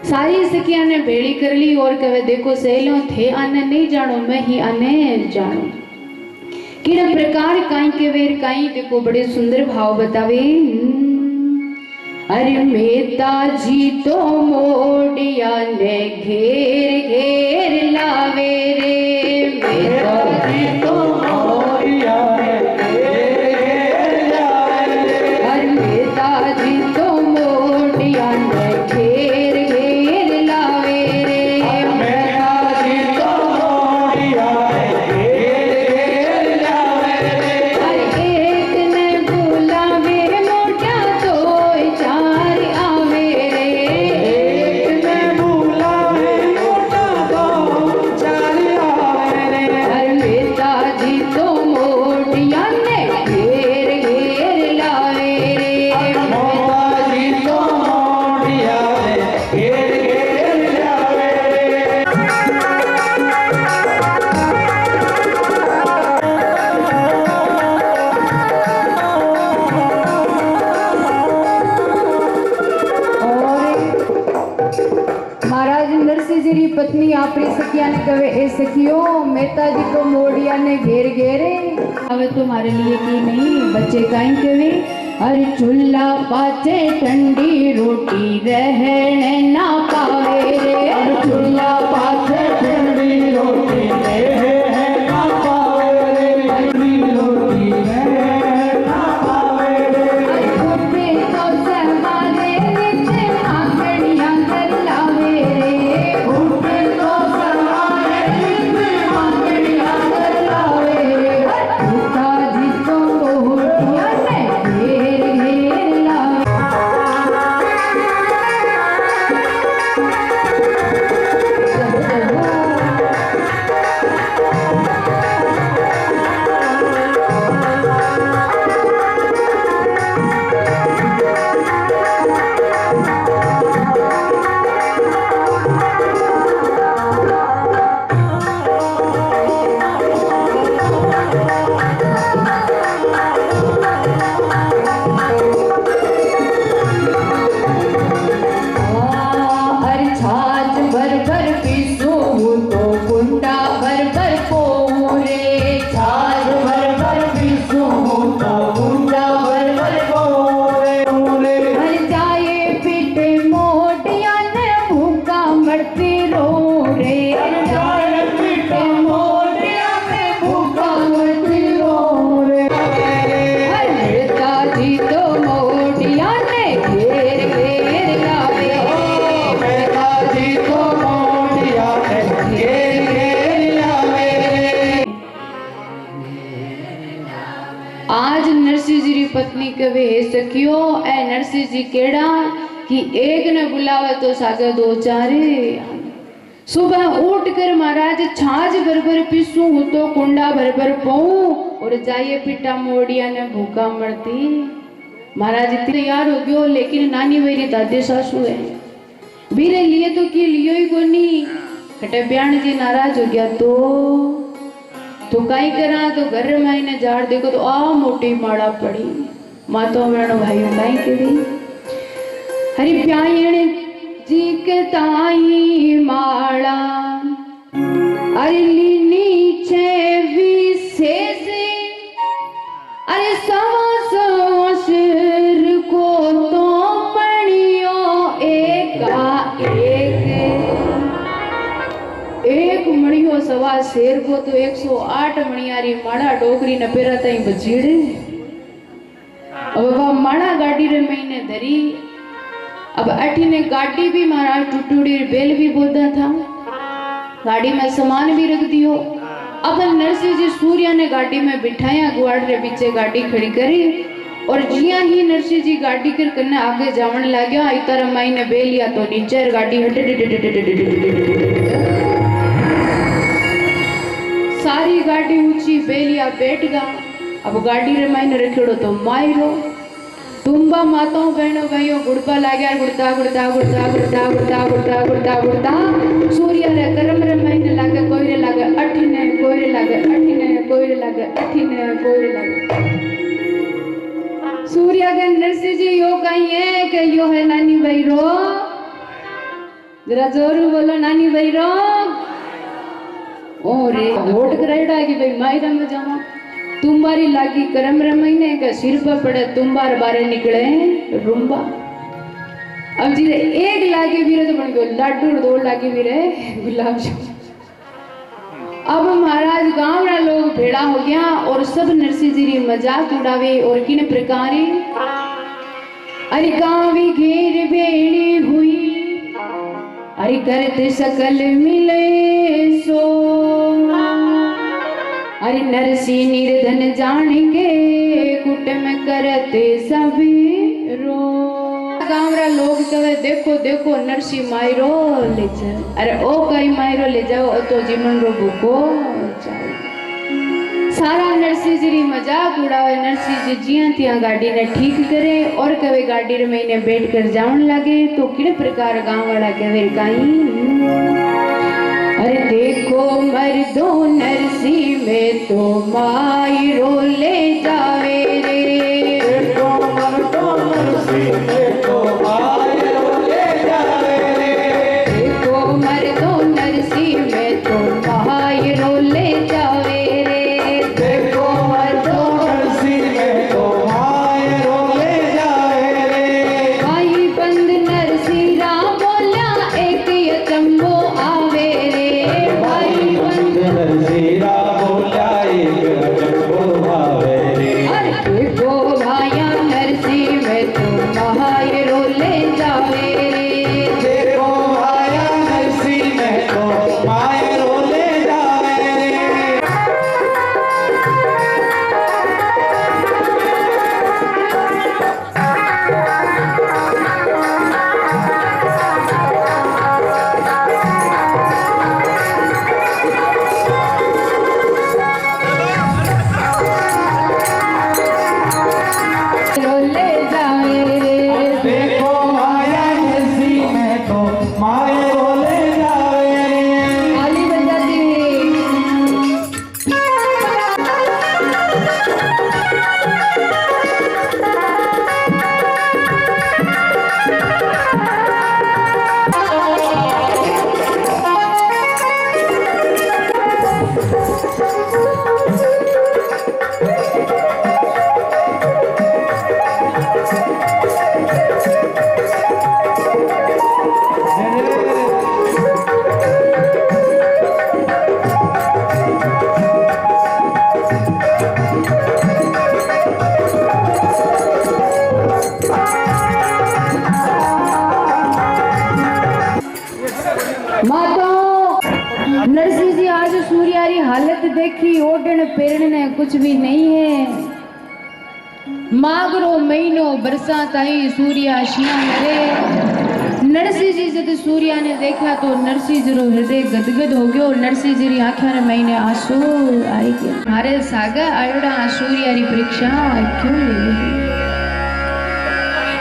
सारी सखियां ने भेड़ी कर ली और कहे देखो सहेलो थे आने नहीं जानो मैं ही आने जानो किन प्रकार काई के वेर काई देखो बड़े सुंदर भाव बतावे। अरे मेहता जी तो मोडिया ने घेर घेर लावे रे मेहता जी तो मोडिया ने घेर घेर लावे रे अरे मेहता जी तो मोडिया ने घेर घेर लावे रे मेहता जी तो मोडिया ने घेर घेर लावे रे अरे एक ने बुलावे मोटा तो चार आवे रे एक ने बुलावे मोटा तो चार आवे रे अरे मेहता जी तो मोटिया ने घेर घेर लावे रे मेहता जी तो मोटिया ने घेर घेर लावे रे। महाराज नरसिंह जी री पत्नी आपरी सखिया ने कहे ए सखियो मेहता जी को मोड़िया ने घेर घेरे अब तुम्हारे लिए की नहीं बच्चे काई कहे अरे चूल्हा पाचे ठंडी रोटी रहने ना पावे रे अरे चूल्हा पाचे ठंडी रोटी रहने ना पावे रे ठंडी रोटी रहने ना पावे रे अरे उठे तो समारे नीचे आंगड़ियां कर लावे रे उठे तो समारे नीचे आंगड़ियां पत्नी कवे हे सखियो ए नरसिंह जी केड़ा कि एक ने बुलावे तो सागे दो चारे। सुबह उठ कर महाराज छाछ भर भर पीसू तो कुंडा भर भर पाऊं और जाइए पिटा मोड़िया ने भूखा मरती। महाराज तैयार हो गयो लेकिन नानी मेरी दादी सासू है बीरे लिए तो की लियो ही कोनी। कटे ब्याण जी नाराज हो गया तो काई करा तो घर में आईने झाड़ देखो तो आ मोटी माड़ा पड़ी। मातो बहनों भाइयों काई करी हरि प्यायण जी के ताई माड़ा अरे नीचे विशेष अरे सवा सिर को तो पड़ियो एक मणियो सवा शेर को तो 108 मणियारी माड़ा डोकरी न पेरा ताई बजीड़े। अब वह माड़ा गाड़ी रे महीने धरी। अब अठी ने गाड़ी भी महाराज टूटूड़ी बेल भी बोदा था गाड़ी में सामान भी रख दियो। अब नरसिंह जी सूर्या ने गाड़ी में बिठाया गुआड़ रे पीछे गाड़ी खड़ी करी और जिया ही नरसिंह जी गाड़ी कर करने आगे जावन लाग्या इतर माई ने बेलिया तो नीचे गाड़ी सारी गाड़ी ऊंची बेलिया बैठ गया। अब गाड़ी रे माई ने रखेड़ो तो मायरो तुम्बा माताओं बहनों भाइयों गुड़पा लाग्या गुड़ता गुड़ता गुड़ता गुड़ता गुड़ता गुड़ता गुड़ता गुड़ता सूर्य रे करम रे महीने लागे कोयरे लागे अठीने कोयरे लागे अठीने कोयरे लागे अठीने कोयरे लागे। सूर्य के नरसिंह जी यो कहीं है कि यो है नानी भाई रो जरा जोरू बोलो नानी भाई रो और वोट कराइड़ा कि भाई मायरा में जावा तुम्हारी लागी करम रे महीने का सिर पर पड़े तुम्हार बारे निकले रुंबा। अब जी एक लागे वीरे तो बन गयो लाडू 2 लागे वीरे गुलाब जामुन। अब महाराज गांव रा लोग भेड़ा हो गया और सब नरसिंह जी री मजाक उड़ावे और किन प्रकार अरे गावी घेर भेड़ी हुई अरे करते सकल मिले सो अरे नरसिंह निर्धन जानेंगे कुट में करते सभी रो। गाँव रा लोग कहे देखो देखो नरसिंह मायरो ले जाओ अरे ओ कई मायरो ले जाओ तो जीवन रो भूखो जाओ। सारा नरसिंह जी री मजाक उड़ावे। नरसिंह जी जिया तिया गाड़ी ने ठीक करे और कवे गाड़ी रे महीने बैठ कर जावन लगे तो किड़े प्रकार गाँव वाला कहे काई अरे देखो मर्दो नरसिंह में तो मायरो ले जावे रे। देखो मर्दो नरसिंह में तो मायरो ले जावे रे। देखो मर्दो नरसिंह में तो मायरो ले जावे रे। देखो मर्दो नरसिंह में तो मायरो ले जावे रे। भाई बंद नरसिंह राम बोला एक ये चंबो आवे रे। भाई बंद नरसिंह बोला एक चंबो आवे रे। अरे देखो भाया नरसिंह में तो मायरो ले जावे रे। देखो भाया नरसिंह में तो मायरो ले जावे रे। ले जावे रे। देखो भाया नरसिंह में तो मायरो ले जावे रे। आली बजाती नरसिंह जी आज सूर्यारी हालत देखी ओढ़न पेरन ने कुछ भी नहीं है। मागरो महीनो बरसात आई सूर्या शिया रे। नरसिंह जी जब सूर्या ने देखा तो नरसिंह जी रो हृदय गदगद हो गयो। नरसिंह जी री आंखों में महीने आंसू आई गए। मारे सागा आयोड़ा सूर्या री परीक्षा क्यों ले।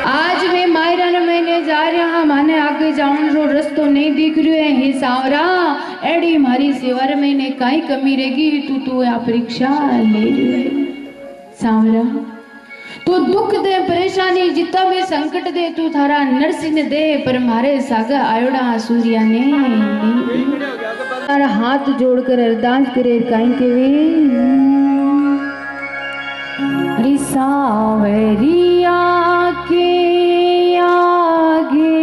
आज वे मायरा ने मैंने जा रहा माने आगे जाऊन रो रस्तो नहीं दिख रही है। हे सावरा एडी मारी सेवा मैंने काई कमी रहेगी तू आ परीक्षा ले रही है। सावरा तू दुख दे परेशानी जितना भी संकट दे तू थारा नरसिंह ने दे पर मारे सागा आयोड़ा सूर्या ने तारा हाथ जोड़कर अरदास करे काई के वे अरे सावरिया के आगे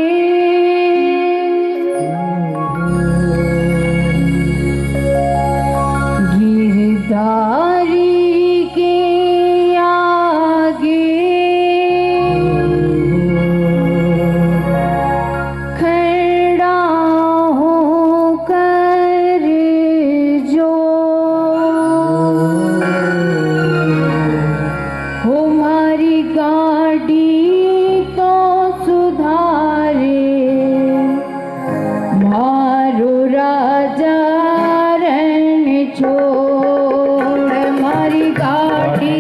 गिरधारी के आगे खड़ा होकर जो हमारी गाड़ी तो सुधारे मारो राजा रण छोड़ हमारी गाड़ी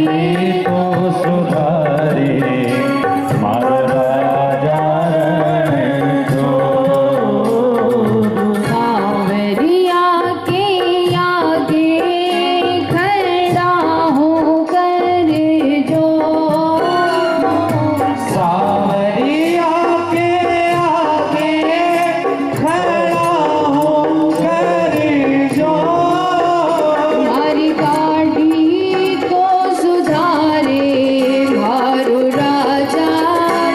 तो सुधारे मारो राजा रण छोड़। सावरिया के आगे खड़ा होकर जो सावरिया के आगे खड़ा होकर जो हमारी गाड़ी को सुधारे मारो राजा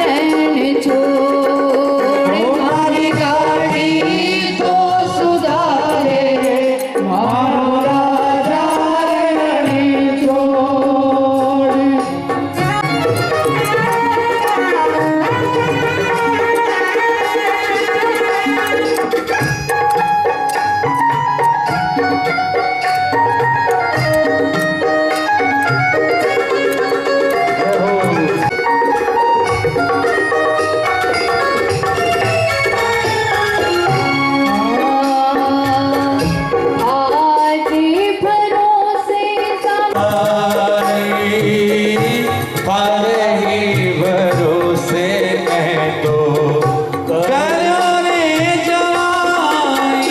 रण छोड़ हमारी गाड़ी को सुधारे मारो राजा रण छोड़। आदि भरोसे पर ही भरोसे है तो करने जाए।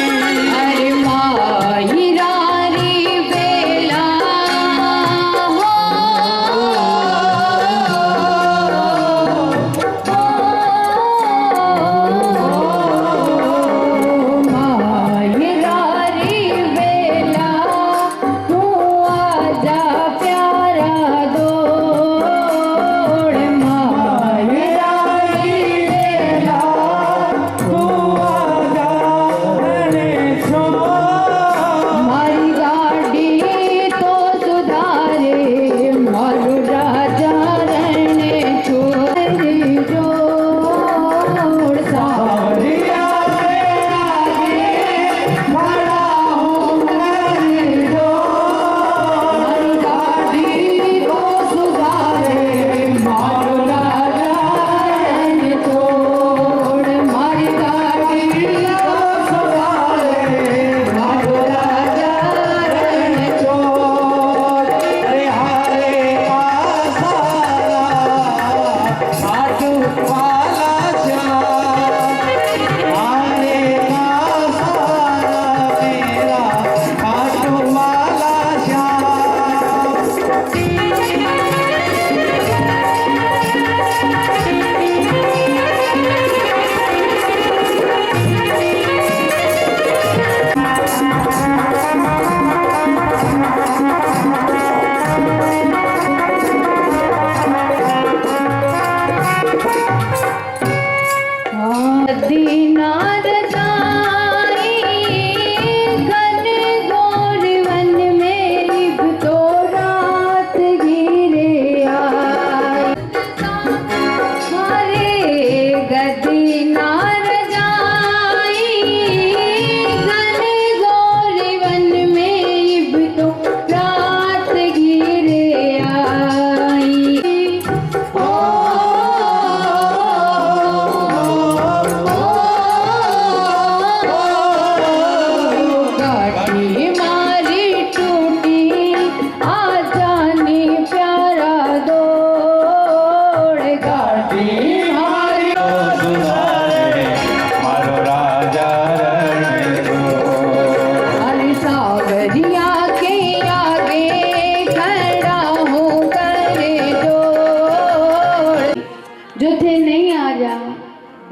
अरे माहिरा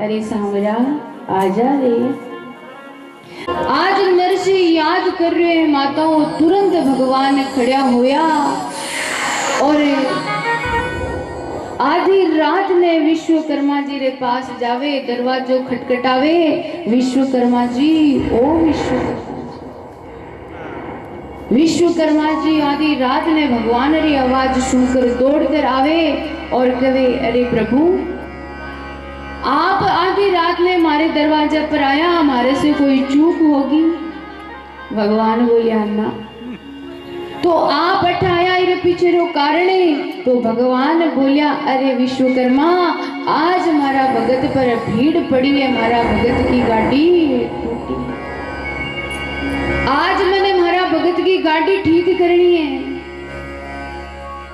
थारे सामरा आ जा रे। आज नरसिंह याद कर रहे हैं माताओं, तुरंत भगवान खड़ा होया और आधी रात ने विश्वकर्मा जी रे पास जावे, दरवाजो खटखटावे। विश्वकर्मा जी, ओ विश्वकर्मा जी आधी रात ने भगवान री आवाज सुनकर दौड़ कर आवे और कहे, अरे प्रभु आप आधी रात में हमारे दरवाजे पर आया, हमारे से कोई चूक होगी? भगवान बोलिया ना, तो आप अठाया इरे पीछे रो कारण है। तो भगवान बोलिया, अरे विश्वकर्मा आज हमारा भगत पर भीड़ पड़ी है, हमारा भगत की गाड़ी टूटी, आज मैंने हमारा भगत की गाड़ी ठीक करनी है।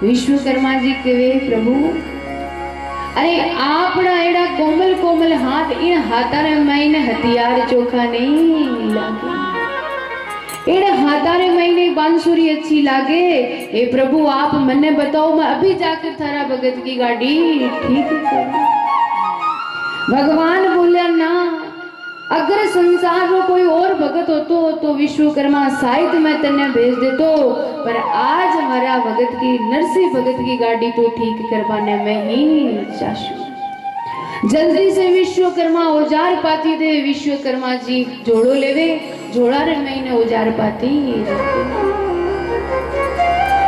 विश्वकर्मा जी कहे, प्रभु अरे आपना एड़ा कोमल कोमल हाथ, इन हाथा रे मैंने हथियार चोखा नहीं लागे, इन हाथा रे मैंने बांसुरी अच्छी लागे। ए प्रभु आप मन्ने बताओ, मैं अभी जाकर थारा भगत की गाड़ी ठीक कर। भगवान बोले ना, अगर संसार में कोई और भगत होतो तो विश्वकर्मा शायद मैं तन्ने भेज देतो, पर आज हमारा भगत की, नरसिंह भगत की गाड़ी तो ठीक करवाने में ही चाशु। जल्दी से विश्वकर्मा औजार पाती दे। विश्वकर्मा जी जोड़ो लेवे, जोड़ा रे मैंने औजार पाती।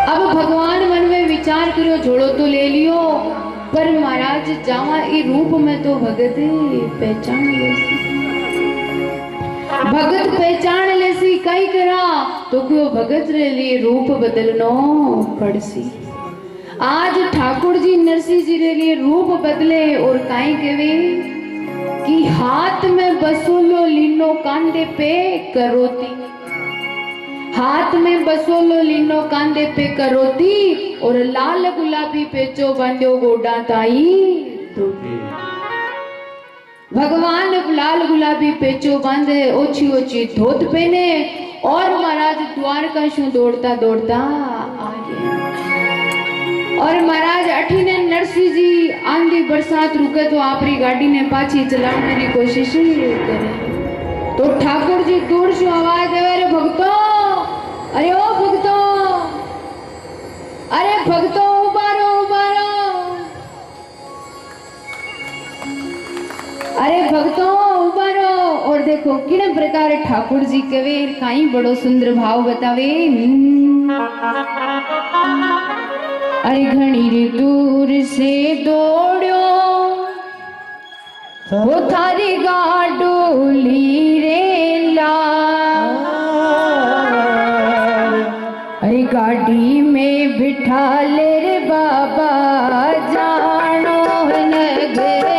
अब भगवान मन में विचार करो, जोड़ो तो ले लियो, पर महाराज जावा ई रूप में तो भगत पहचान ले, भगत पहचान लेसी कई करा तो क्यों भगत रे लिए रूप बदलनो पड़सी। आज ठाकुर जी नरसिंह जी रे लिए रूप बदले और काई कहे कि हाथ में बसोलो लीनो कांधे पे करोती, हाथ में बसोलो लीनो कांधे पे करोती, और लाल गुलाबी पेचो बांधो गोडा ताई टूटी। भगवान लाल गुलाबी पेचो बांधे, ओछी ओछी धोत पहने और महाराज द्वारका शू दौड़ता दौड़ता आ गया। और महाराज अठीने नरसिंह जी आंधी बरसात रुके तो आपरी गाड़ी ने पाछी चलाने की कोशिश करे, तो ठाकुर जी दूर से आवाज देवे, अरे भक्तो, अरे ओ भक्तो, अरे भक्तो उबारो उबारो, अरे भक्तों उबारो। और देखो किन प्रकार ठाकुर जी कवे, काई बड़ो सुंदर भाव बतावे। अरे घणी रे दूर से दौड़ो वो थारी गाडोली रे ला, अरे गाड़ी में बिठा ले रे बाबा, जानो नगरी